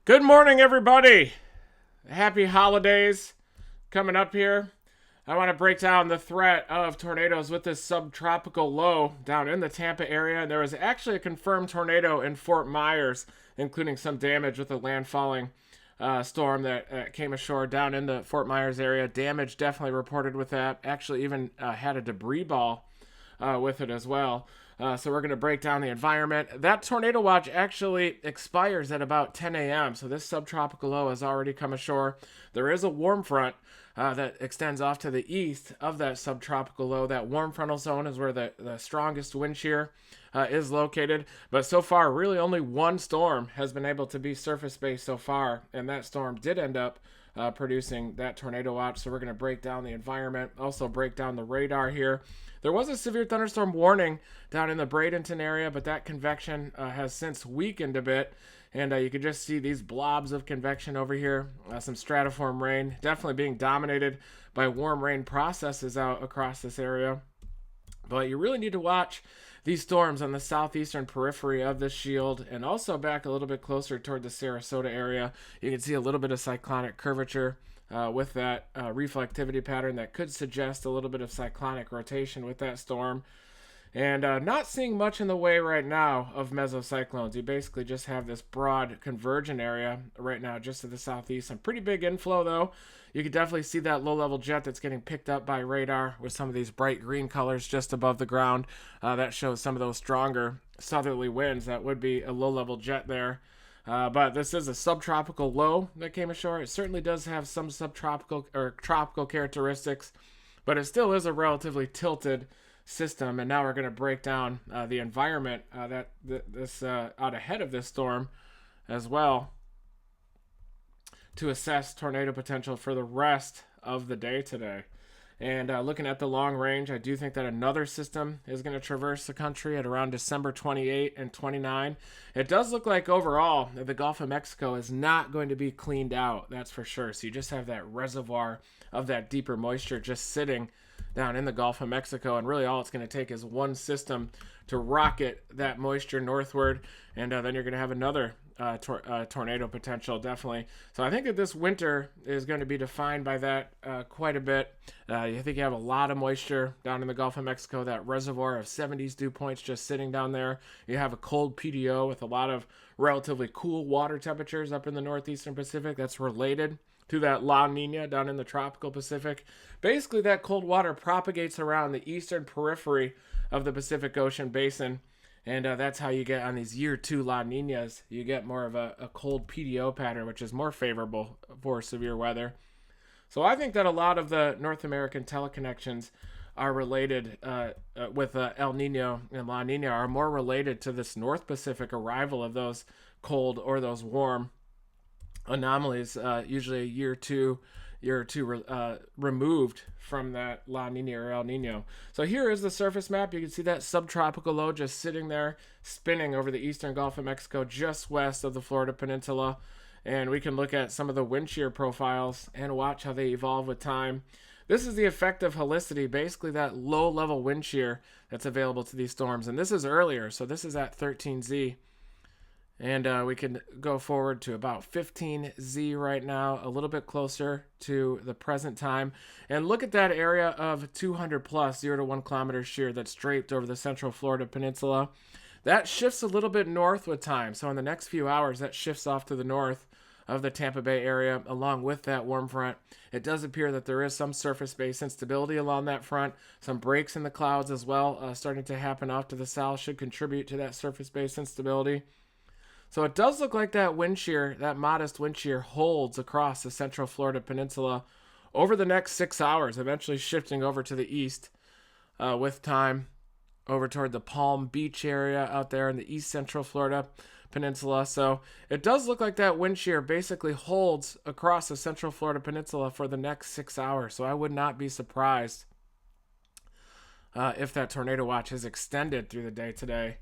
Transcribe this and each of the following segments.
Good morning, everybody. Happy holidays coming up here. I want to break down the threat of tornadoes with this subtropical low down in the Tampa area. And there was actually a confirmed tornado in Fort Myers, including some damage with a landfalling storm that came ashore down in the Fort Myers area. Damage definitely reported with that. Actually, even had a debris ball with it as well. So we're going to break down the environment. That tornado watch actually expires at about 10 a.m. So this subtropical low has already come ashore. There is a warm front that extends off to the east of that subtropical low. That warm frontal zone is where the strongest wind shear is located. But so far, really only one storm has been able to be surface-based so far. And that storm did end up producing that tornado watch. So we're going to break down the environment, also break down the radar here. There was a severe thunderstorm warning down in the Bradenton area, but that convection has since weakened a bit. And you can just see these blobs of convection over here. Some stratiform rain, definitely being dominated by warm rain processes out across this area. But you really need to watch these storms on the southeastern periphery of the shield and also back a little bit closer toward the Sarasota area. You can see a little bit of cyclonic curvature with that reflectivity pattern that could suggest a little bit of cyclonic rotation with that storm. And not seeing much in the way right now of mesocyclones. You basically just have this broad convergent area right now just to the southeast. Some pretty big inflow, though. You can definitely see that low-level jet that's getting picked up by radar with some of these bright green colors just above the ground. That shows some of those stronger southerly winds. That would be a low-level jet there. But this is a subtropical low that came ashore. It certainly does have some subtropical or tropical characteristics, but it still is a relatively tilted system. And now we're going to break down the environment that out ahead of this storm as well to assess tornado potential for the rest of the day today. And looking at the long range, I do think that another system is going to traverse the country at around December 28 and 29. It does look like overall the Gulf of Mexico is not going to be cleaned out, that's for sure. So you just have that reservoir of that deeper moisture just sitting down in the Gulf of Mexico, and really all it's going to take is one system to rocket that moisture northward, and then you're going to have another tornado potential, definitely. So I think that this winter is going to be defined by that quite a bit. I think you have a lot of moisture down in the Gulf of Mexico, that reservoir of 70s dew points just sitting down there. You have a cold PDO with a lot of relatively cool water temperatures up in the northeastern Pacific that's related to that La Nina down in the tropical Pacific. Basically, that cold water propagates around the eastern periphery of the Pacific Ocean basin, and that's how you get on these year 2 La Ninas. You get more of a cold PDO pattern, which is more favorable for severe weather. So I think that a lot of the North American teleconnections are related with El Nino and La Nina are more related to this North Pacific arrival of those cold or those warm anomalies, usually a year or two removed from that La Nina or El Nino. So here is the surface map. You can see that subtropical low just sitting there, spinning over the eastern Gulf of Mexico, just west of the Florida Peninsula. And we can look at some of the wind shear profiles and watch how they evolve with time. This is the effect of helicity, basically that low-level wind shear that's available to these storms. And this is earlier, so this is at 13Z. And we can go forward to about 15Z right now, a little bit closer to the present time. And look at that area of 200 plus 0 to 1 kilometer shear that's draped over the central Florida Peninsula. That shifts a little bit north with time. So in the next few hours, that shifts off to the north of the Tampa Bay area along with that warm front. It does appear that there is some surface-based instability along that front. Some breaks in the clouds as well starting to happen off to the south should contribute to that surface-based instability. So it does look like that wind shear, that modest wind shear, holds across the central Florida Peninsula over the next 6 hours, eventually shifting over to the east with time over toward the Palm Beach area out there in the east central Florida Peninsula. So it does look like that wind shear basically holds across the central Florida Peninsula for the next 6 hours. So I would not be surprised if that tornado watch is extended through the day today.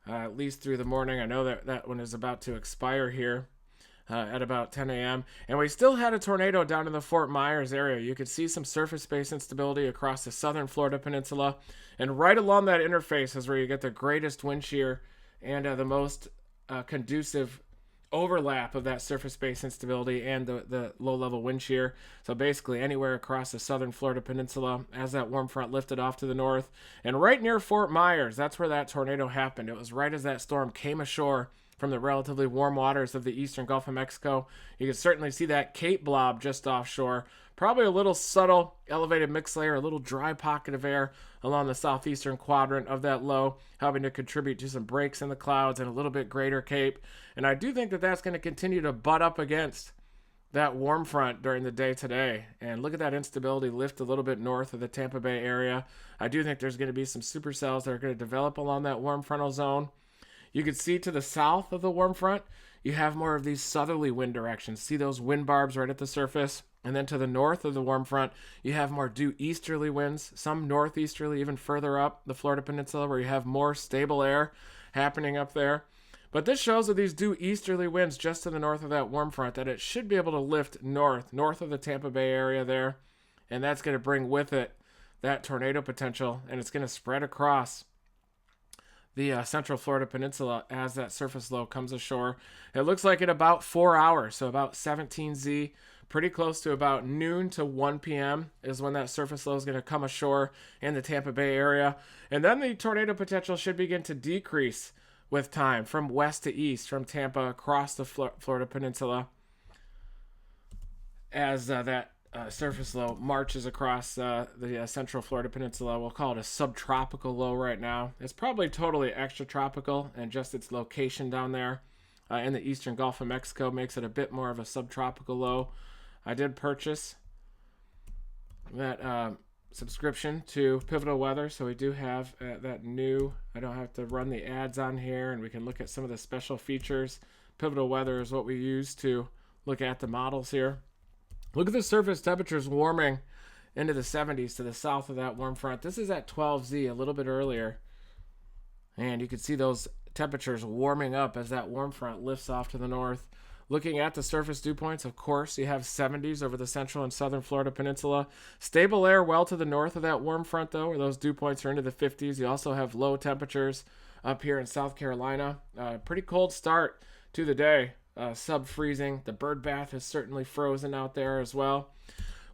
At least through the morning. I know that one is about to expire here at about 10 a.m. And we still had a tornado down in the Fort Myers area. You could see some surface-based instability across the southern Florida Peninsula. And right along that interface is where you get the greatest wind shear and the most conducive overlap of that surface-based instability and the low-level wind shear. So basically anywhere across the southern Florida peninsula as that warm front lifted off to the north. And right near Fort Myers, that's where that tornado happened. It was right as that storm came ashore from the relatively warm waters of the eastern Gulf of Mexico. You can certainly see that Cape blob just offshore. Probably a little subtle elevated mix layer, a little dry pocket of air along the southeastern quadrant of that low, helping to contribute to some breaks in the clouds and a little bit greater Cape. And I do think that that's going to continue to butt up against that warm front during the day today. And look at that instability lift a little bit north of the Tampa Bay area. I do think there's going to be some supercells that are going to develop along that warm frontal zone. You can see to the south of the warm front, you have more of these southerly wind directions. See those wind barbs right at the surface? And then to the north of the warm front, you have more due easterly winds, some northeasterly, even further up the Florida peninsula where you have more stable air happening up there. But this shows with these due easterly winds just to the north of that warm front that it should be able to lift north of the Tampa Bay area there. And that's going to bring with it that tornado potential, and it's going to spread across the central Florida peninsula as that surface low comes ashore. It looks like in about 4 hours, so about 17Z, pretty close to about noon to 1 p.m. is when that surface low is going to come ashore in the Tampa Bay area. And then the tornado potential should begin to decrease with time from west to east, from Tampa across the Florida peninsula as that surface low marches across the central Florida peninsula. We'll call it a subtropical low right now. It's probably totally extratropical, and just its location down there in the eastern Gulf of Mexico makes it a bit more of a subtropical low. I did purchase that subscription to Pivotal Weather, so we do have that new, I don't have to run the ads on here, and we can look at some of the special features. Pivotal Weather is what we use to look at the models here. Look at the surface temperatures warming into the 70s to the south of that warm front. This is at 12Z, a little bit earlier. And you can see those temperatures warming up as that warm front lifts off to the north. Looking at the surface dew points, of course, you have 70s over the central and southern Florida peninsula. Stable air well to the north of that warm front, though, where those dew points are into the 50s. You also have low temperatures up here in South Carolina. Pretty cold start to the day. Sub-freezing. The bird bath is certainly frozen out there as well.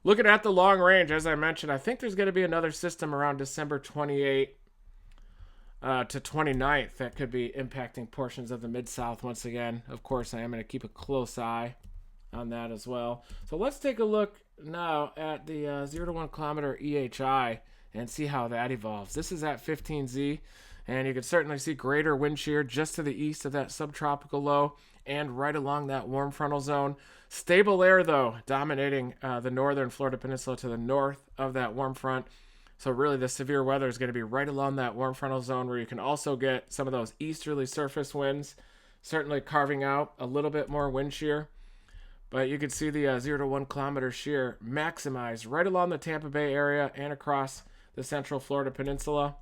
Looking at the long range, as I mentioned, I think there's going to be another system around December 28 to 29th that could be impacting portions of the Mid-South once again. Of course, I am going to keep a close eye on that as well. So let's take a look now at the 0 to 1 kilometer EHI and see how that evolves. This is at 15Z, and you can certainly see greater wind shear just to the east of that subtropical low and right along that warm frontal zone. Stable air, though, dominating the northern Florida peninsula to the north of that warm front. So really the severe weather is going to be right along that warm frontal zone where you can also get some of those easterly surface winds, certainly carving out a little bit more wind shear. But you can see the 0 to 1 kilometer shear maximized right along the Tampa Bay area and across the central Florida peninsula.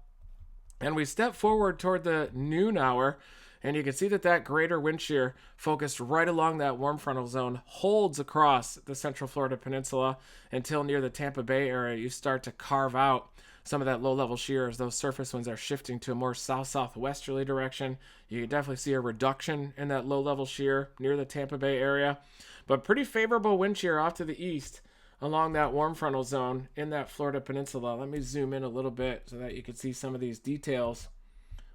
And we step forward toward the noon hour, and you can see that greater wind shear focused right along that warm frontal zone holds across the central Florida peninsula until near the Tampa Bay area. You start to carve out some of that low-level shear as those surface winds are shifting to a more south-southwesterly direction. You can definitely see a reduction in that low-level shear near the Tampa Bay area. But pretty favorable wind shear off to the east along that warm frontal zone in that Florida peninsula. Let me zoom in a little bit so that you can see some of these details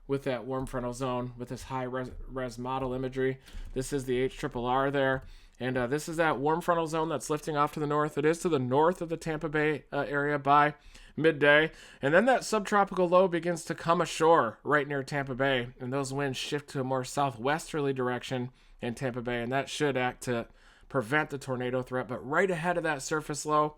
with that warm frontal zone with this high res model imagery. This is the HRRR there. And this is that warm frontal zone that's lifting off to the north. It is to the north of the Tampa Bay area by midday. And then that subtropical low begins to come ashore right near Tampa Bay. And those winds shift to a more southwesterly direction in Tampa Bay. And that should act to prevent the tornado threat. But right ahead of that surface low,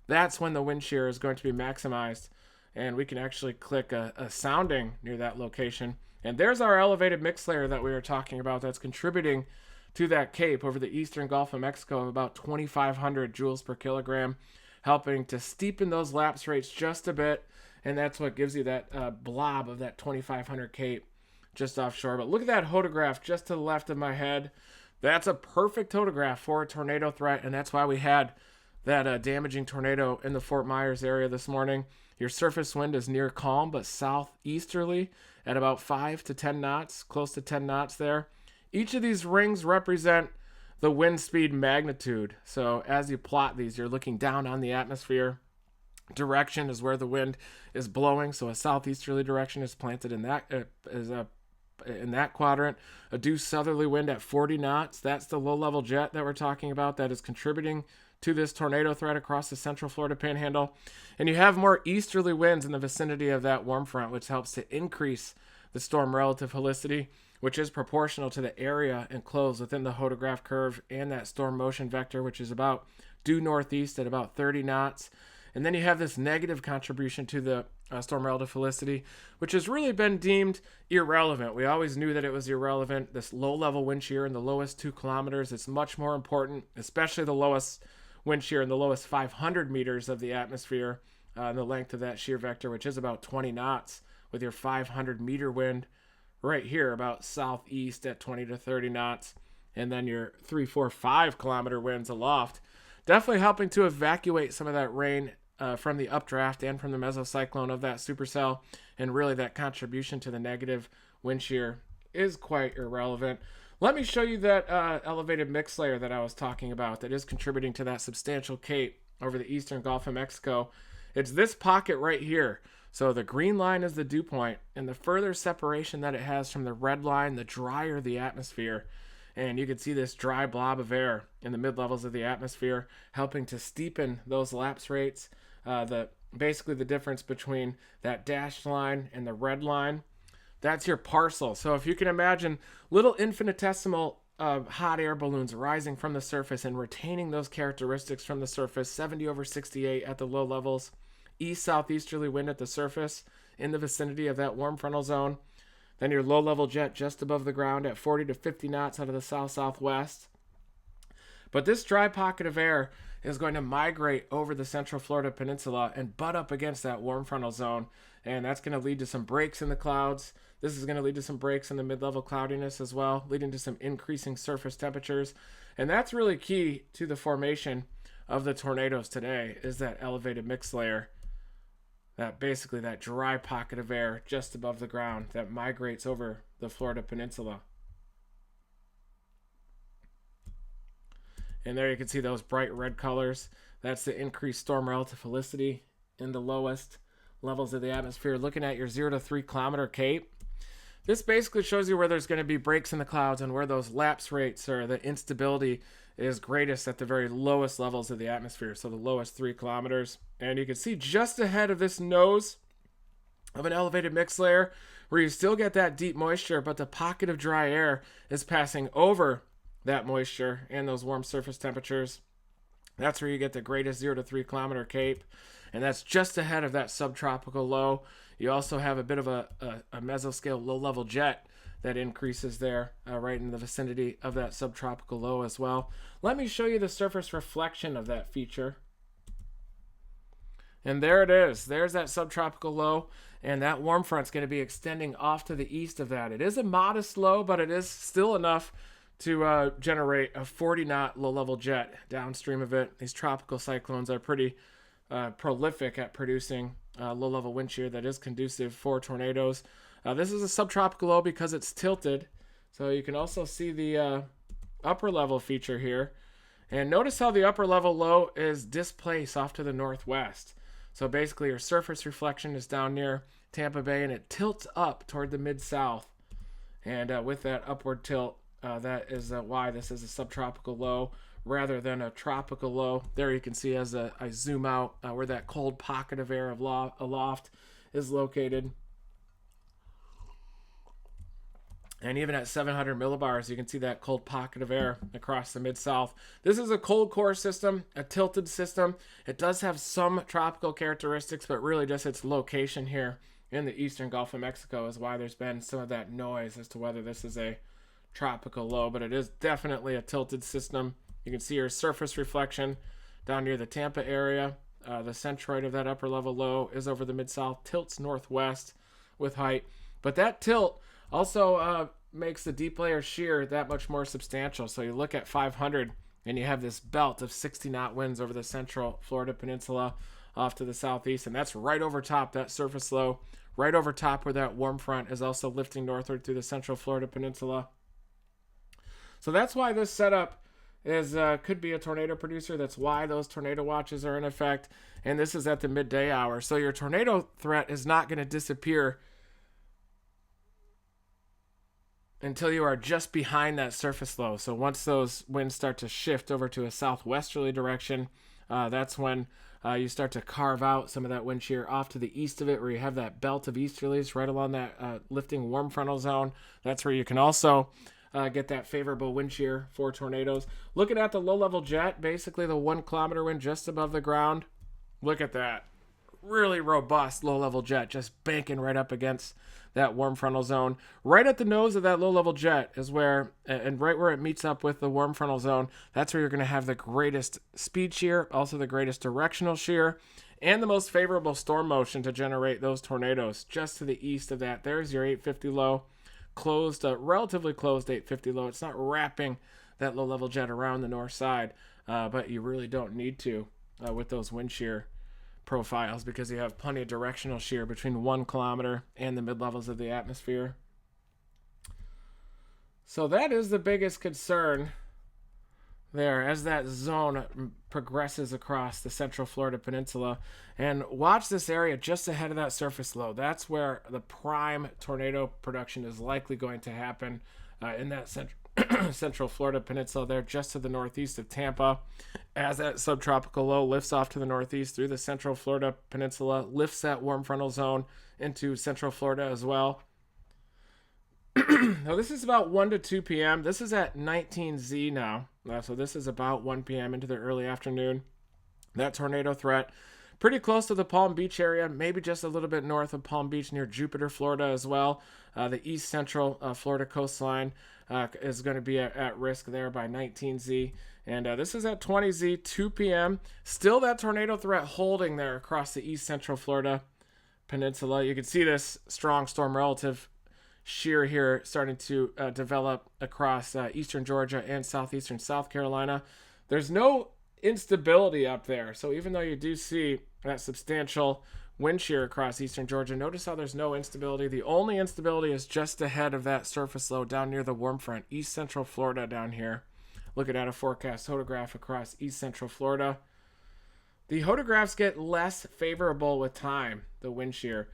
that's when the wind shear is going to be maximized. And we can actually click a sounding near that location. And there's our elevated mix layer that we were talking about that's contributing to that cape over the eastern Gulf of Mexico of about 2,500 joules per kilogram, helping to steepen those lapse rates just a bit. And that's what gives you that blob of that 2,500 cape just offshore. But look at that photograph just to the left of my head. That's a perfect photograph for a tornado threat. And that's why we had that damaging tornado in the Fort Myers area this morning. Your surface wind is near calm, but southeasterly at about 5 to 10 knots, close to 10 knots there. Each of these rings represent the wind speed magnitude. So as you plot these, you're looking down on the atmosphere. Direction is where the wind is blowing. So a southeasterly direction is planted in that quadrant. A due southerly wind at 40 knots. That's the low-level jet that we're talking about that is contributing to this tornado threat across the central Florida panhandle. And you have more easterly winds in the vicinity of that warm front, which helps to increase the storm relative helicity, which is proportional to the area enclosed within the hodograph curve and that storm motion vector, which is about due northeast at about 30 knots. And then you have this negative contribution to the storm relative helicity, which has really been deemed irrelevant. We always knew that it was irrelevant. This low-level wind shear in the lowest 2 kilometers is much more important, especially the lowest wind shear in the lowest 500 meters of the atmosphere, the length of that shear vector, which is about 20 knots, with your 500-meter wind right here about southeast at 20 to 30 knots, and then your 3, 4, 5-kilometer winds aloft, definitely helping to evacuate some of that rain from the updraft and from the mesocyclone of that supercell, and really that contribution to the negative wind shear is quite irrelevant. Let me show you that elevated mix layer that I was talking about that is contributing to that substantial cape over the eastern Gulf of Mexico. It's this pocket right here. So the green line is the dew point, and the further separation that it has from the red line, the drier the atmosphere. And you can see this dry blob of air in the mid-levels of the atmosphere, helping to steepen those lapse rates. Basically the difference between that dashed line and the red line, that's your parcel. So if you can imagine little infinitesimal hot air balloons rising from the surface and retaining those characteristics from the surface, 70 over 68 at the low levels, east-southeasterly wind at the surface in the vicinity of that warm frontal zone, then your low-level jet just above the ground at 40 to 50 knots out of the south-southwest. But this dry pocket of air is going to migrate over the central Florida peninsula and butt up against that warm frontal zone, and that's going to lead to some breaks in the clouds. This is going to lead to some breaks in the mid-level cloudiness as well, leading to some increasing surface temperatures. And that's really key to the formation of the tornadoes today, is that elevated mix layer, that basically that dry pocket of air just above the ground that migrates over the Florida peninsula. And there you can see those bright red colors. That's the increased storm relative helicity in the lowest levels of the atmosphere. Looking at your 0 to 3 kilometer cape, this basically shows you where there's going to be breaks in the clouds and where those lapse rates or the instability is greatest at the very lowest levels of the atmosphere, so the lowest 3 kilometers. And you can see just ahead of this nose of an elevated mix layer where you still get that deep moisture, but the pocket of dry air is passing over that moisture and those warm surface temperatures. That's where you get the greatest 0 to 3 kilometer cape, and that's just ahead of that subtropical low. You also have a bit of a mesoscale low-level jet that increases there right in the vicinity of that subtropical low as well. Let me show you the surface reflection of that feature. And there it is. There's that subtropical low, and that warm front's going to be extending off to the east of that. It is a modest low, but it is still enough to generate a 40-knot low-level jet downstream of it. These tropical cyclones are pretty prolific at producing low-level wind shear that is conducive for tornadoes. This is a subtropical low because it's tilted, so you can also see the upper level feature here. And notice how the upper level low is displaced off to the northwest. So basically your surface reflection is down near Tampa Bay, and it tilts up toward the mid-south. And with that upward tilt, that is why this is a subtropical low rather than a tropical low. There you can see as I zoom out where that cold pocket of air aloft is located. And even at 700 millibars, you can see that cold pocket of air across the mid-south. This is a cold core system, a tilted system. It does have some tropical characteristics, but really just its location here in the eastern Gulf of Mexico is why there's been some of that noise as to whether this is a tropical low, but it is definitely a tilted system. You can see your surface reflection down near the Tampa area. The centroid of that upper level low is over the mid-south, tilts northwest with height. But that tilt also makes the deep layer shear that much more substantial. So you look at 500 and you have this belt of 60-knot winds over the central Florida peninsula off to the southeast, and that's right over top that surface low, right over top where that warm front is also lifting northward through the central Florida peninsula. So that's why this setup is could be a tornado producer. That's why those tornado watches are in effect. And this is at the midday hour. So your tornado threat is not going to disappear until you are just behind that surface low. So once those winds start to shift over to a southwesterly direction, that's when you start to carve out some of that wind shear off to the east of it, where you have that belt of easterlies right along that lifting warm frontal zone. That's where you can also get that favorable wind shear for tornadoes. Looking at the low-level jet, basically the 1 kilometer wind just above the ground. Look at that. Really robust low-level jet just banking right up against that warm frontal zone. Right at the nose of that low-level jet is where, and right where it meets up with the warm frontal zone, that's where you're going to have the greatest speed shear, also the greatest directional shear, and the most favorable storm motion to generate those tornadoes. Just to the east of that, there's your 850 low, closed, relatively closed 850 low. It's not wrapping that low-level jet around the north side, but you really don't need to with those wind shear profiles, because you have plenty of directional shear between 1 kilometer and the mid-levels of the atmosphere. So that is the biggest concern there as that zone progresses across the central Florida peninsula. And watch this area just ahead of that surface low. That's where the prime tornado production is likely going to happen, in that central Florida peninsula there, just to the northeast of Tampa. As that subtropical low lifts off to the northeast through the central Florida peninsula, lifts that warm frontal zone into central Florida as well. Now this is about 1 to 2 p.m. This is at 19Z now. So this is about 1 p.m. into the early afternoon. That tornado threat pretty close to the Palm Beach area, maybe just a little bit north of Palm Beach near Jupiter, Florida as well. The east central Florida coastline is going to be at risk there by 19Z. And this is at 20Z, 2 p.m. Still that tornado threat holding there across the east central Florida peninsula. You can see this strong storm relative shear here starting to develop across eastern Georgia and southeastern South Carolina. There's no instability up there. So even though you do see that substantial wind shear across eastern Georgia, notice how there's no instability. The only instability is just ahead of that surface low down near the warm front, east central Florida down here. Looking at a forecast photograph across east central Florida. The photographs get less favorable with time, the wind shear.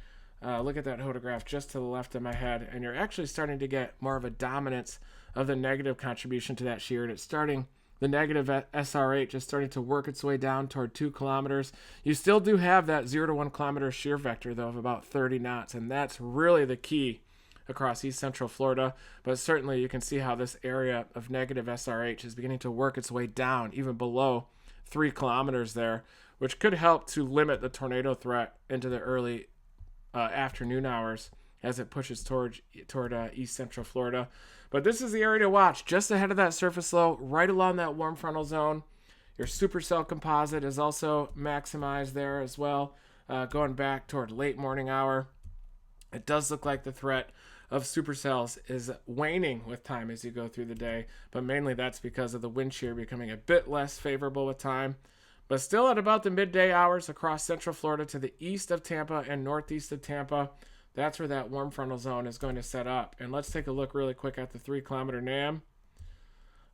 Look at that photograph just to the left of my head, and you're actually starting to get more of a dominance of the negative contribution to that shear. And it's starting, the negative SR8 is starting to work its way down toward 2 kilometers. You still do have that 0 to 1 kilometer shear vector, though, of about 30 knots, and that's really the key across east central Florida. But certainly you can see how this area of negative SRH is beginning to work its way down, even below 3 kilometers there, which could help to limit the tornado threat into the early afternoon hours as it pushes toward east central Florida. But this is the area to watch, just ahead of that surface low, right along that warm frontal zone. Your supercell composite is also maximized there as well, going back toward late morning hour. It does look like the threat of supercells is waning with time as you go through the day, but mainly that's because of the wind shear becoming a bit less favorable with time. But still at about the midday hours across central Florida to the east of Tampa and northeast of Tampa, that's where that warm frontal zone is going to set up. And let's take a look really quick at the 3 kilometer NAM.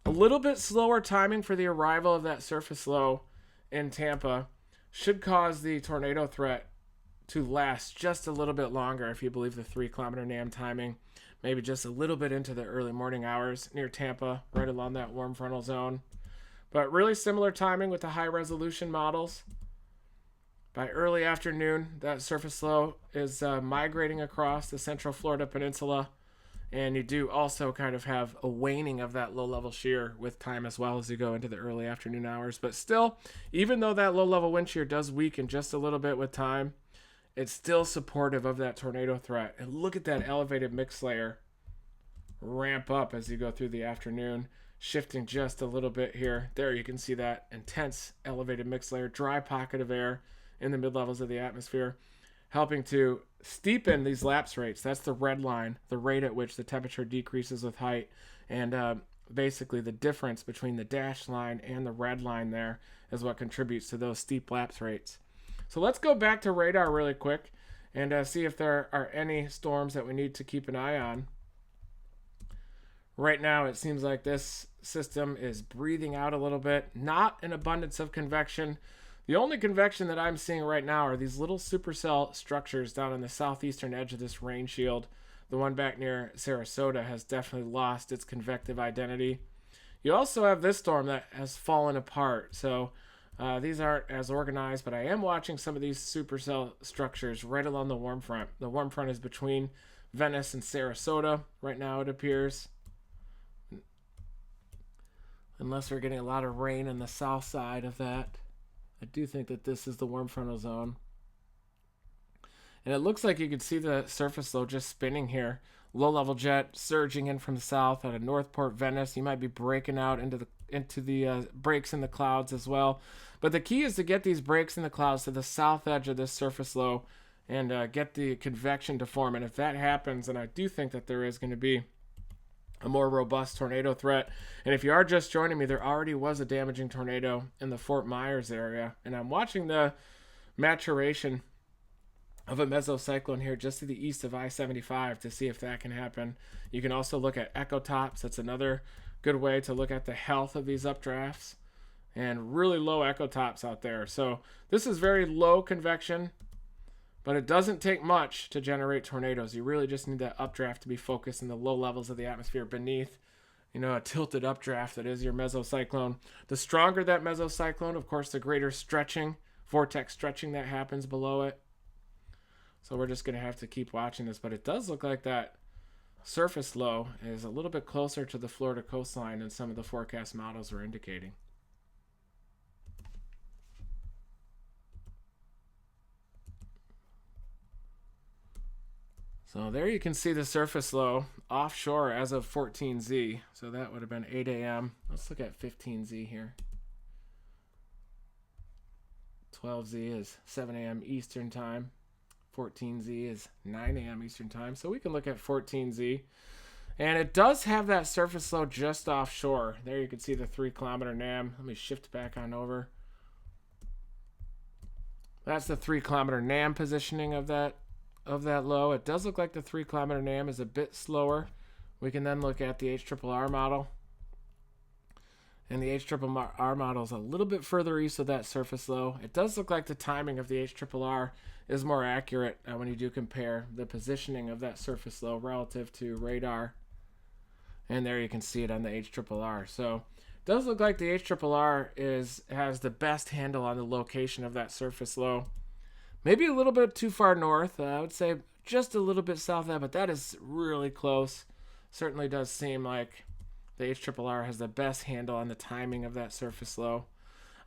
A little bit slower timing for the arrival of that surface low in Tampa should cause the tornado threat to last just a little bit longer if you believe the 3 kilometer NAM timing. Maybe just a little bit into the early morning hours near Tampa, right along that warm frontal zone. But really similar timing with the high resolution models. By early afternoon, that surface low is migrating across the central Florida peninsula. And you do also kind of have a waning of that low-level shear with time as well as you go into the early afternoon hours. But still, even though that low-level wind shear does weaken just a little bit with time, it's still supportive of that tornado threat. And look at that elevated mix layer ramp up as you go through the afternoon, shifting just a little bit here. There you can see that intense elevated mix layer, dry pocket of air in the mid-levels of the atmosphere, helping to steepen these lapse rates. That's the red line, the rate at which the temperature decreases with height. And basically the difference between the dashed line and the red line there is what contributes to those steep lapse rates. So let's go back to radar really quick and see if there are any storms that we need to keep an eye on. Right now, it seems like this system is breathing out a little bit. Not an abundance of convection. The only convection that I'm seeing right now are these little supercell structures down on the southeastern edge of this rain shield. The one back near Sarasota has definitely lost its convective identity. You also have this storm that has fallen apart. So these aren't as organized, but I am watching some of these supercell structures right along the warm front. The warm front is between Venice and Sarasota right now, it appears. Unless we're getting a lot of rain on the south side of that. I do think that this is the warm frontal zone. And it looks like you can see the surface low just spinning here. Low-level jet surging in from the south out of Northport, Venice. You might be breaking out into the breaks in the clouds as well. But the key is to get these breaks in the clouds to the south edge of this surface low and get the convection to form. And if that happens, and I do think that there is going to be a more robust tornado threat. And if you are just joining me, there already was a damaging tornado in the Fort Meyers area. And I'm watching the maturation of a mesocyclone here just to the east of I-75 to see if that can happen. You can also look at echotops. That's another good way to look at the health of these updrafts. And really low echotops out there. So this is very low convection, but it doesn't take much to generate tornadoes. You really just need that updraft to be focused in the low levels of the atmosphere beneath, a tilted updraft that is your mesocyclone. The stronger that mesocyclone, of course, the greater stretching, vortex stretching that happens below it. So we're just going to have to keep watching this. But it does look like that surface low is a little bit closer to the Florida coastline than some of the forecast models are indicating. So there you can see the surface low offshore as of 14Z. So that would have been 8 a.m. Let's look at 15Z here. 12Z is 7 a.m. Eastern time. 14Z is 9 a.m. Eastern time. So we can look at 14Z. And it does have that surface low just offshore. There you can see the 3-kilometer NAM. Let me shift back on over. That's the 3-kilometer NAM positioning of that low. It does look like the 3-kilometer NAM is a bit slower. We can then look at the HRRR model. And the HRRR model is a little bit further east of that surface low. It does look like the timing of the HRRR is more accurate when you do compare the positioning of that surface low relative to radar. And there you can see it on the HRRR. So it does look like the HRRR has the best handle on the location of that surface low. Maybe a little bit too far north. I would say just a little bit south of that, but that is really close. Certainly does seem like the HRRR has the best handle on the timing of that surface low.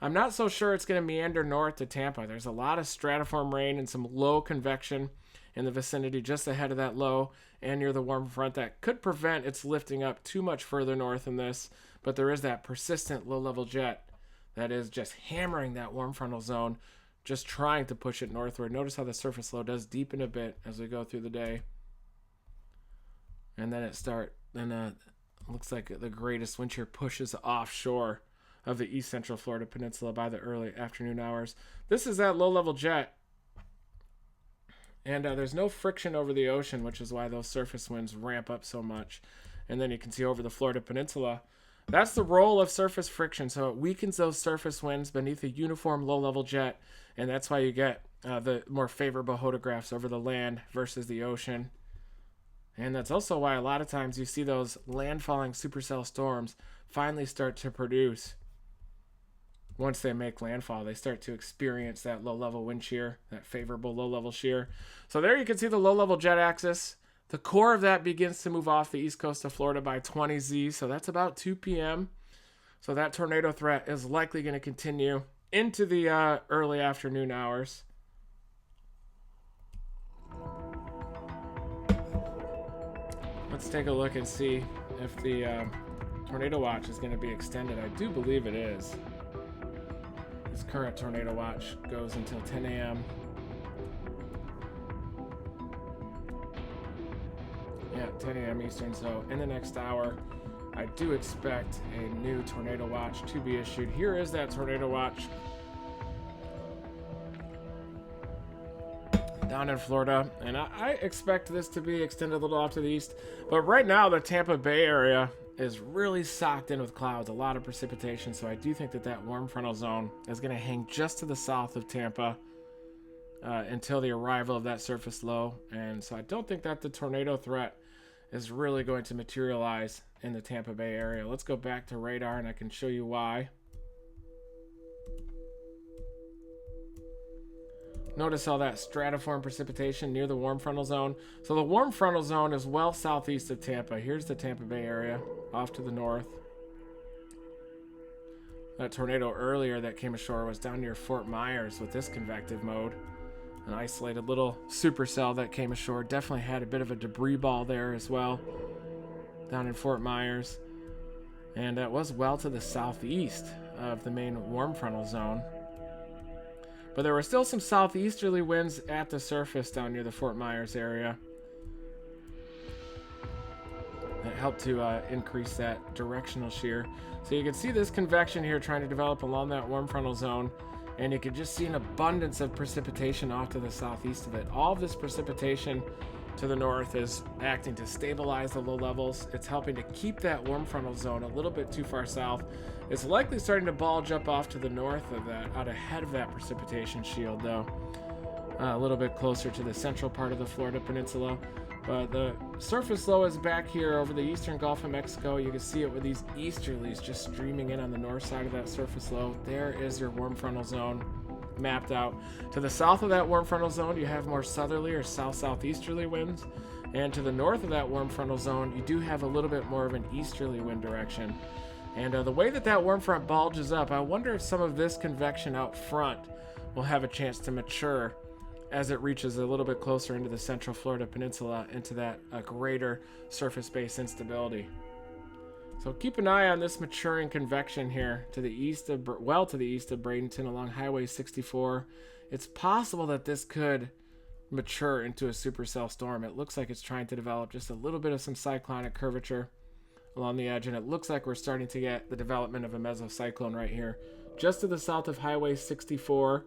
I'm not so sure it's going to meander north to Tampa. There's a lot of stratiform rain and some low convection in the vicinity just ahead of that low and near the warm front that could prevent its lifting up too much further north than this. But there is that persistent low-level jet that is just hammering that warm frontal zone, just trying to push it northward. Notice how the surface low does deepen a bit as we go through the day. And then it looks like the greatest wind shear pushes offshore of the east central Florida peninsula by the early afternoon hours. This is that low-level jet. And there's no friction over the ocean, which is why those surface winds ramp up so much. And then you can see over the Florida peninsula, that's the role of surface friction. So it weakens those surface winds beneath a uniform low-level jet. And that's why you get the more favorable photographs over the land versus the ocean. And that's also why a lot of times you see those landfalling supercell storms finally start to produce. Once they make landfall, they start to experience that low-level wind shear, that favorable low-level shear. So there you can see the low-level jet axis. The core of that begins to move off the east coast of Florida by 20Z, so that's about 2 p.m. So that tornado threat is likely going to continue into the early afternoon hours. Let's take a look and see if the tornado watch is going to be extended. I do believe it is. This current tornado watch goes until 10 a.m. Yeah, 10 a.m. Eastern. So in the next hour, I do expect a new tornado watch to be issued. Here is that tornado watch down in Florida, and I expect this to be extended a little off to the east. But right now, the Tampa Bay area is really socked in with clouds, a lot of precipitation. So I do think that that warm frontal zone is going to hang just to the south of Tampa until the arrival of that surface low. And so I don't think that the tornado threat is really going to materialize in the Tampa Bay area. Let's go back to radar and I can show you why. Notice all that stratiform precipitation near the warm frontal zone. So the warm frontal zone is well southeast of Tampa. Here's the Tampa Bay area off to the north. That tornado earlier that came ashore was down near Fort Meyers with this convective mode. An isolated little supercell that came ashore. Definitely had a bit of a debris ball there as well, down in Fort Myers. And that was well to the southeast of the main warm frontal zone. But there were still some southeasterly winds at the surface down near the Fort Myers area that helped to increase that directional shear. So you can see this convection here trying to develop along that warm frontal zone, and you can just see an abundance of precipitation off to the southeast of it. All of this precipitation to the north is acting to stabilize the low levels. It's helping to keep that warm frontal zone a little bit too far south. It's likely starting to bulge up off to the north of that, out ahead of that precipitation shield though. A little bit closer to the central part of the Florida Peninsula. But the surface low is back here over the eastern Gulf of Mexico. You can see it with these easterlies just streaming in on the north side of that surface low. There is your warm frontal zone mapped out. To the south of that warm frontal zone, you have more southerly or south-southeasterly winds. And to the north of that warm frontal zone, you do have a little bit more of an easterly wind direction. And the way that that warm front bulges up, I wonder if some of this convection out front will have a chance to mature as it reaches a little bit closer into the central Florida Peninsula, into that greater surface-based instability. So keep an eye on this maturing convection here to the east of, well to the east of Bradenton along Highway 64. It's possible that this could mature into a supercell storm. It looks like it's trying to develop just a little bit of some cyclonic curvature along the edge, and it looks like we're starting to get the development of a mesocyclone right here just to the south of Highway 64.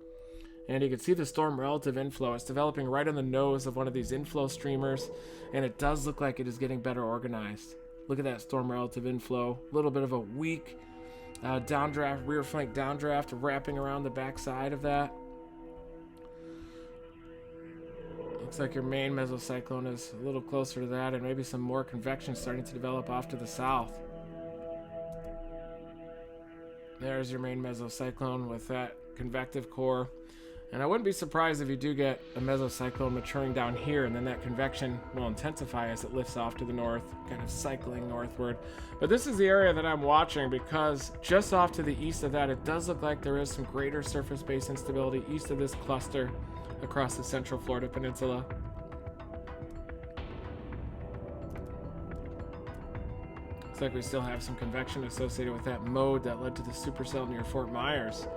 And you can see the storm relative inflow. It's developing right on the nose of one of these inflow streamers, and it does look like it is getting better organized. Look at that storm relative inflow. A little bit of a weak downdraft, rear flank downdraft wrapping around the backside of that. Looks like your main mesocyclone is a little closer to that, and maybe some more convection starting to develop off to the south. There's your main mesocyclone with that convective core. And I wouldn't be surprised if you do get a mesocyclone maturing down here, and then that convection will intensify as it lifts off to the north, kind of cycling northward. But this is the area that I'm watching, because just off to the east of that, it does look like there is some greater surface-based instability east of this cluster across the central Florida Peninsula. Looks like we still have some convection associated with that mode that led to the supercell near Fort Myers.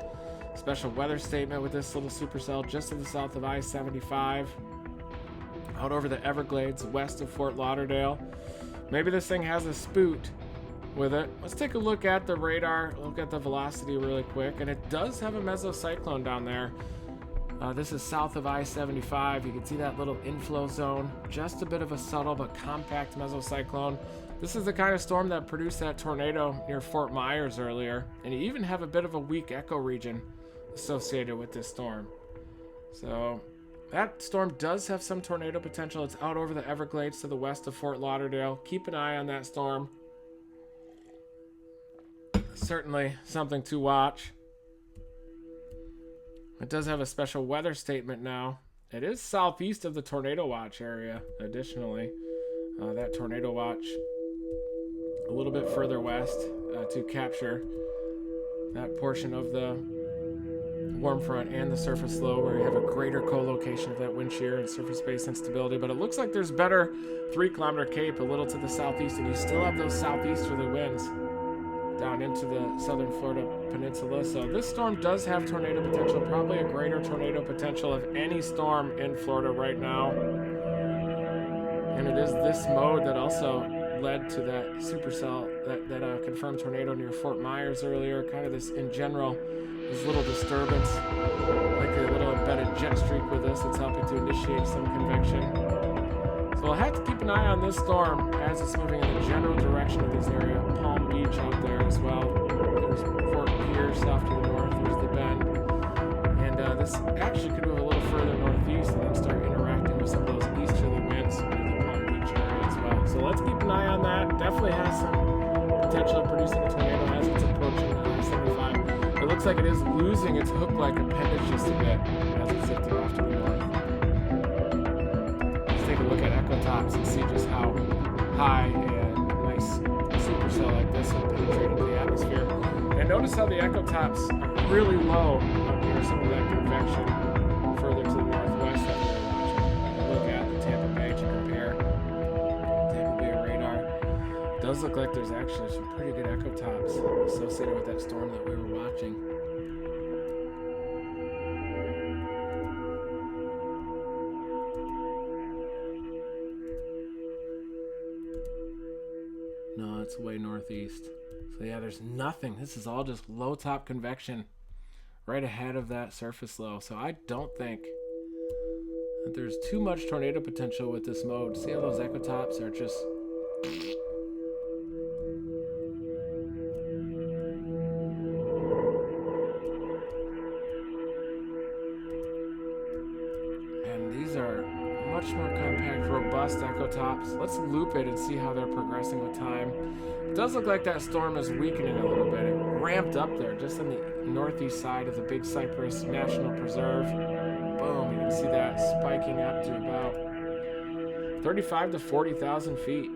Special weather statement with this little supercell just to the south of I-75, out over the Everglades west of Fort Lauderdale. Maybe this thing has a spoot with it. Let's take a look at the radar, look at the velocity really quick, and it does have a mesocyclone down there. This is south of I-75. You can see that little inflow zone, just a bit of a subtle but compact mesocyclone. This is the kind of storm that produced that tornado near Fort Myers earlier, and you even have a bit of a weak echo region associated with this storm. So that storm does have some tornado potential. It's out over the Everglades to the west of Fort Lauderdale. Keep an eye on that storm. Certainly something to watch. It does have a special weather statement now. It is southeast of the tornado watch area, additionally. That tornado watch a little bit further west to capture that portion of the warm front and the surface low, where you have a greater co-location of that wind shear and surface-based instability. But it looks like there's better 3-kilometer cape a little to the southeast, and you still have those southeasterly winds down into the southern Florida Peninsula. So this storm does have tornado potential, probably a greater tornado potential of any storm in Florida right now. And it is this mode that also led to that supercell, that confirmed tornado near Fort Myers earlier. Kind of this, in general, this little disturbance, like a little embedded jet streak with this. It's helping to initiate some convection. So we'll have to keep an eye on this storm as it's moving in the general direction of this area. Palm Beach out there as well. There's Fort Meyers off to the north. There's the Bend. And this actually could move a little further northeast and then start interacting with some of those easterly winds near the Palm Beach area as well. So let's keep an eye on that. Definitely has some potential of producing a tornado as it's approaching I-75. It looks like it is losing its hook-like appendage just a bit as it's shifting off to the north. Let's take a look at echo tops and see just how high and nice supercell like this will penetrate into the atmosphere. And notice how the echo tops are really low up near some of that convection further to the northwest that we're watching. You can look at the Tampa Bay to compare. Tampa Bay radar. It does look like there's actually some pretty good echo tops associated with that storm that we were watching. No, it's way northeast. So yeah, there's nothing. This is all just low top convection right ahead of that surface low. So I don't think that there's too much tornado potential with this mode. See how those echo tops are just... And these are much more compact, robust echo tops. Let's loop it and see how they're progressing with time. It does look like that storm is weakening a little bit. It ramped up there just on the northeast side of the Big Cypress National Preserve. Boom, you can see that spiking up to about 35 to 40,000 feet.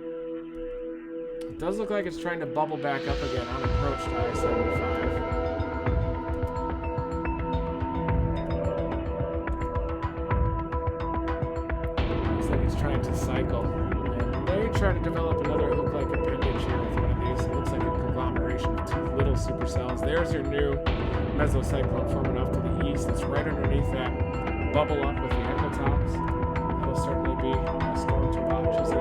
It does look like it's trying to bubble back up again on approach to I-75. Trying to cycle. And they try to develop another hook-like appendage here with one of these. It looks like a conglomeration of two little supercells. There's your new mesocyclone forming off to the east. It's right underneath that bubble up with the echo tops. That'll certainly be a storm to watch as it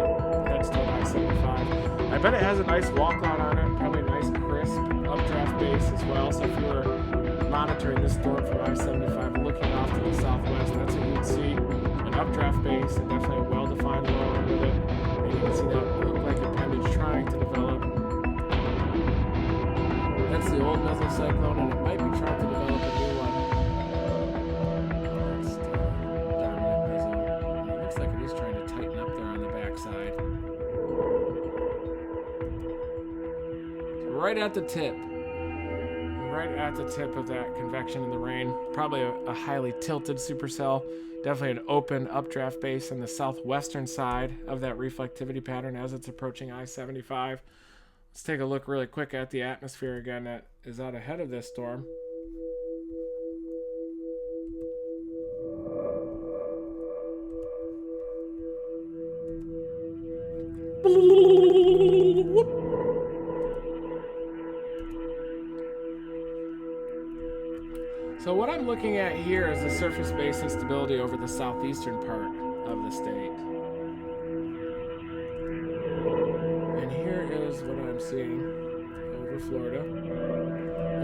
heads toward I-75. I bet it has a nice walkout on it, probably a nice crisp updraft base as well. So if you were monitoring this storm from I-75 looking off to the southwest, that's what you'd see. Updraft base and definitely a well-defined low with it. And you can see that hook-like appendage trying to develop. That's the old mesocyclone, and it might be trying to develop a new one. Oh, it's still dominant meso. It looks like it is trying to tighten up there on the backside. Right at the tip. Right at the tip of that convection in the rain. Probably a highly tilted supercell. Definitely an open updraft base on the southwestern side of that reflectivity pattern as it's approaching I-75. Let's take a look really quick at the atmosphere again that is out ahead of this storm. So what I'm looking at here is the surface base instability over the southeastern part of the state. And here is what I'm seeing over Florida.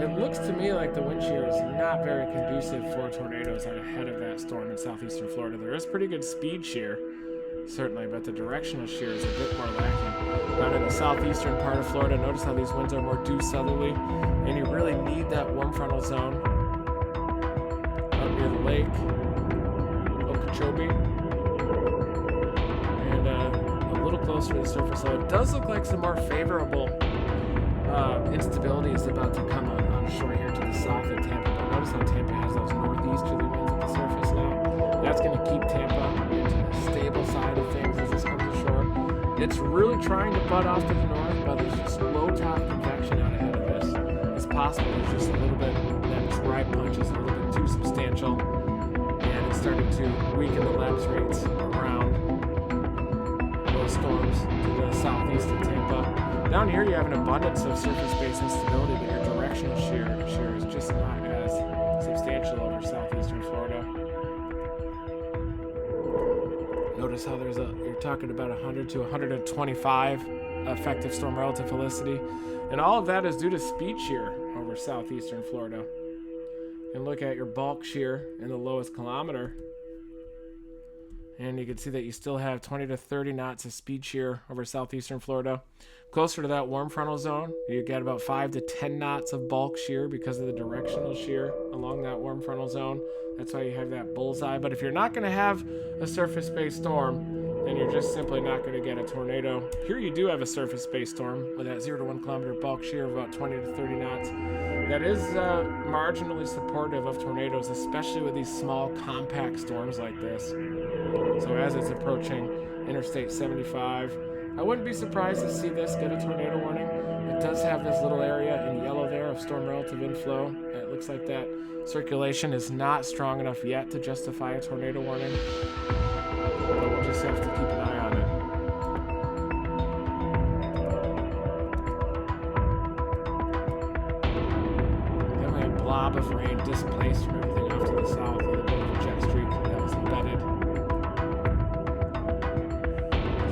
It looks to me like the wind shear is not very conducive for tornadoes out ahead of that storm in southeastern Florida. There is pretty good speed shear, certainly, but the directional shear is a bit more lacking. Down in the southeastern part of Florida, notice how these winds are more due southerly, and you really need that warm frontal zone near the lake, Okeechobee, and a little closer to the surface. So it does look like some more favorable instability is about to come on shore here to the south of Tampa. But notice how Tampa has those northeasterly winds at the surface now. That's going to keep Tampa into the stable side of things as this comes ashore. It's really trying to butt off to the north, but there's just low top convection out ahead of this. It's possible there's just a little bit, that dry punch is a little bit too substantial, and it's starting to weaken the lapse rates around those storms to the southeast of Tampa. Down here you have an abundance of surface-based instability, but your directional shear is just not as substantial over southeastern Florida. Notice how you're talking about 100 to 125 effective storm relative helicity, and all of that is due to speed shear over southeastern Florida. You can look at your bulk shear in the lowest kilometer, And you can see that you still have 20 to 30 knots of speed shear over southeastern Florida. Closer to that warm frontal zone, you get about 5 to 10 knots of bulk shear because of the directional shear along that warm frontal zone. That's why you have that bullseye. But if you're not going to have a surface-based storm, then you're just simply not going to get a tornado. Here you do have a surface-based storm with that 0 to 1 kilometer bulk shear of about 20 to 30 knots. That is marginally supportive of tornadoes, especially with these small, compact storms like this. So as it's approaching Interstate 75, I wouldn't be surprised to see this get a tornado warning. It does have this little area in yellow there of storm relative inflow. It looks like that circulation is not strong enough yet to justify a tornado warning. But we'll just have to keep an eye on it. Definitely a blob of rain displaced from everything off to the south with a bit of a jet streak that was embedded.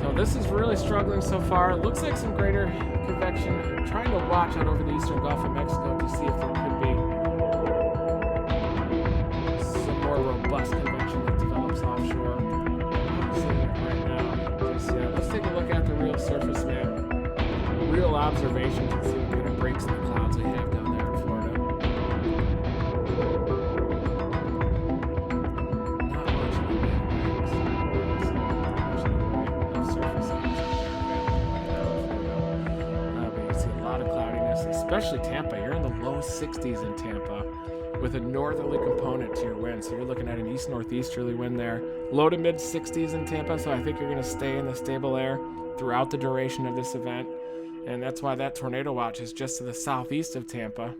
So this is really struggling so far. It looks like some greater convection. I'm trying to watch out over the eastern Gulf of Mexico to see if there could be some more robust convection that develops offshore. Right now, let's take a look at the real surface map, real observations, and see what kind of breaks in the clouds we have down there in Florida. Not much of the map breaks. No surface but you see a lot of cloudiness, especially Tampa. You're in the low 60s in Tampa, with a northerly component to your wind. So you're looking at an east-northeasterly wind there. Low to mid 60s in Tampa, so I think you're going to stay in the stable air throughout the duration of this event. And that's why that tornado watch is just to the southeast of Tampa.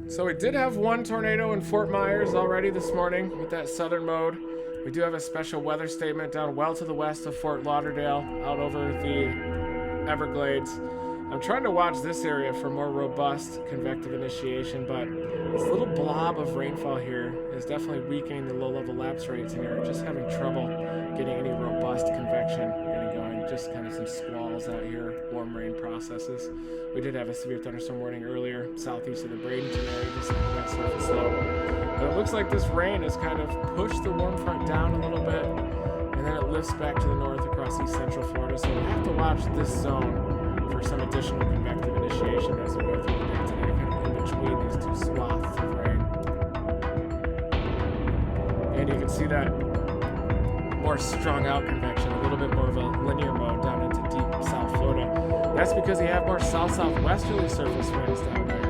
So we did have one tornado in Fort Meyers already this morning with that southern mode. We do have a special weather statement down well to the west of Fort Lauderdale, out over the Everglades. I'm trying to watch this area for more robust convective initiation, but this little blob of rainfall here is definitely weakening the low-level lapse rates, and you're just having trouble getting any robust convection getting going. Just kind of some squalls out here, warm rain processes. We did have a severe thunderstorm warning earlier southeast of the Bradenton area, just like that surface low. But it looks like this rain has kind of pushed the warm front down a little bit, and then it lifts back to the north across east central Florida. So we have to watch this zone for some additional convective initiation as we go through the day today, kind of in between these two swaths of rain. And you can see that more strung out convection, a little bit more of a linear mode down into deep South Florida. That's because you have more south-southwesterly surface winds down there,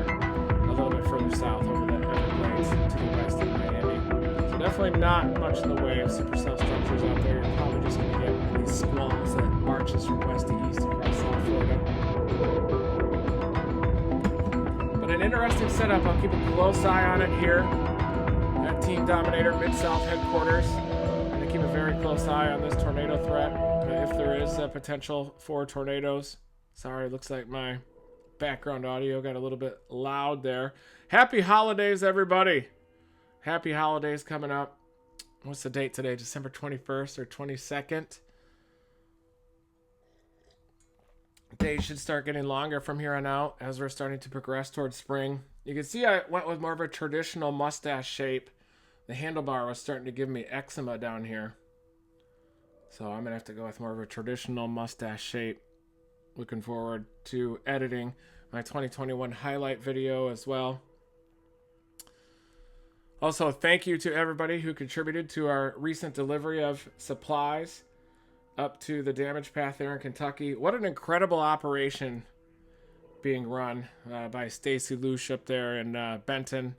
a little bit further south over the Everglades to the west of Miami. So definitely not much in the way of supercell structures out there. You're probably just going to get these squalls that marches from west to east across South Florida. But an interesting setup. I'll keep a close eye on it here at Team Dominator Mid-South headquarters. Keep a very close eye on this tornado threat if there is a potential for tornadoes. Sorry, looks like my background audio got a little bit loud there. Happy holidays, everybody. Happy holidays coming up. What's the date today? December 21st or 22nd. Days should start getting longer from here on out as we're starting to progress towards spring. You can see I went with more of a traditional mustache shape. The handlebar was starting to give me eczema down here. So I'm going to have to go with more of a traditional mustache shape. Looking forward to editing my 2021 highlight video as well. Also, thank you to everybody who contributed to our recent delivery of supplies up to the damage path there in Kentucky. What an incredible operation being run by Stacy Lush up there in Benton.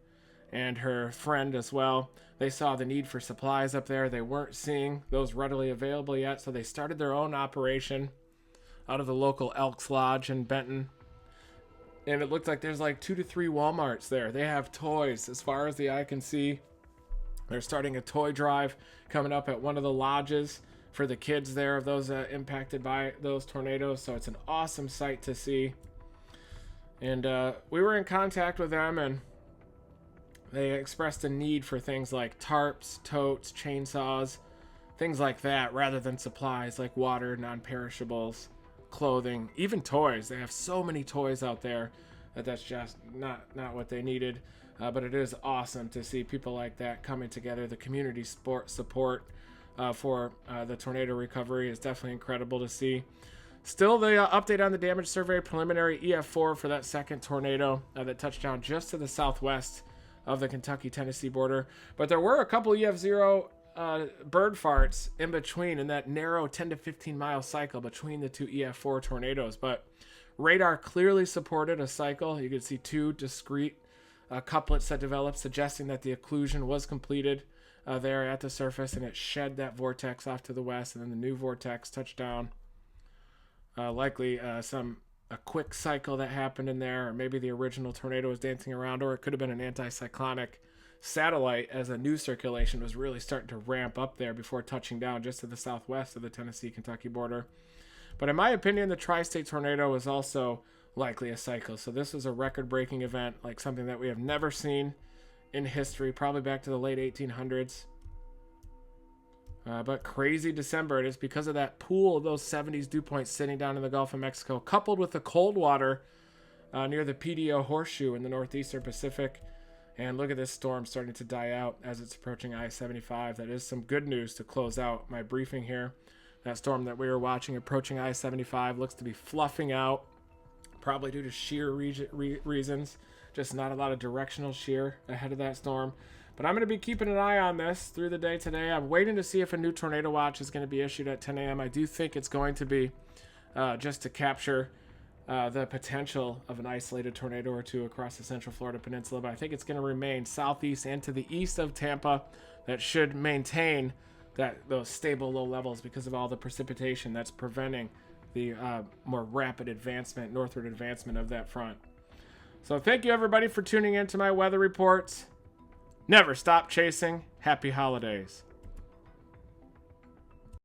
And her friend as well. They saw the need for supplies up there. They weren't seeing those readily available yet, so they started their own operation out of the local Elks Lodge in Benton. And it looked like there's like 2 to 3 Walmarts there. They have toys as far as the eye can see. They're starting a toy drive coming up at one of the lodges for the kids there of those impacted by those tornadoes. So it's an awesome sight to see. And we were in contact with them, and They expressed a need for things like tarps, totes, chainsaws, things like that, rather than supplies like water, non-perishables, clothing, even toys. They have so many toys out there that's just not what they needed. But it is awesome to see people like that coming together. The community support for the tornado recovery is definitely incredible to see. Still, the update on the damage survey, preliminary EF4 for that second tornado that touched down just to the southwest of the Kentucky-Tennessee border. But there were a couple EF0 bird farts in between in that narrow 10 to 15 mile cycle between the two EF4 tornadoes. But radar clearly supported a cycle. You could see two discrete couplets that developed, suggesting that the occlusion was completed there at the surface, and it shed that vortex off to the west, and then the new vortex touched down. Likely a quick cycle that happened in there, or maybe the original tornado was dancing around, or it could have been an anticyclonic satellite as a new circulation was really starting to ramp up there before touching down just to the southwest of the Tennessee-Kentucky border. But in my opinion, the tri-state tornado was also likely a cycle. So this was a record-breaking event, like something that we have never seen in history, probably back to the late 1800s. But crazy December it is because of that pool of those 70s dew points sitting down in the Gulf of Mexico, coupled with the cold water near the PDO Horseshoe in the northeastern Pacific. And look at this storm starting to die out as it's approaching I-75. That is some good news to close out my briefing here. That storm that we were watching approaching I-75 looks to be fluffing out, probably due to shear reasons. Just not a lot of directional shear ahead of that storm. But I'm going to be keeping an eye on this through the day today. I'm waiting to see if a new tornado watch is going to be issued at 10 a.m. I do think it's going to be just to capture the potential of an isolated tornado or two across the central Florida peninsula. But I think it's going to remain southeast and to the east of Tampa. That should maintain those stable low levels because of all the precipitation that's preventing the more rapid advancement, northward advancement of that front. So thank you everybody for tuning in to my weather reports. Never stop chasing. Happy holidays.